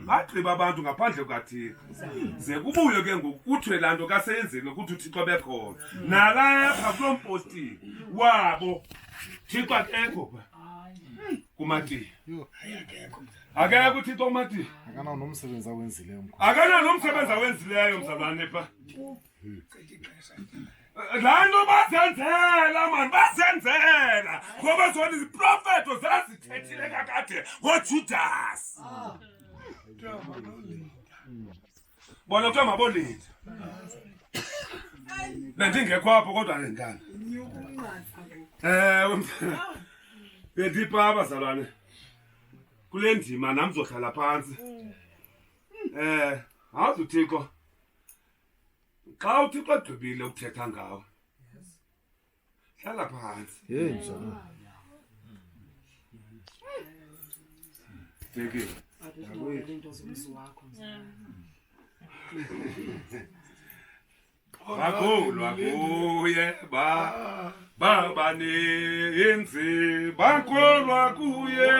bagqiba abantu ngaphandle kukaThixo ze kubuye ke ngoku kuthiwe laa nto kaseyenzile ukuthi uThixo bekhona nalapha kulo mpostini wabo Thixo akekho kuMatiya akekho uThixo kuMatiya akanawo nomsebenzi awenzileyo akanawo nomsebenzi awenzileyo mzalwane pha laa nto bazenzela mani bazenzela ngoba zona iziprofeto zazithethile kakade ngoJudasi bona kuthiwa mabolinda bendingekho apho kodwa nendana bendipha abazalwane kule ndima nam zohlala phantsi awuzi uThixo xa uThixo egqibile ukuthetha ngawe hlala phantsi Thekile bakholwa kuye babaninzi bakholwa kuye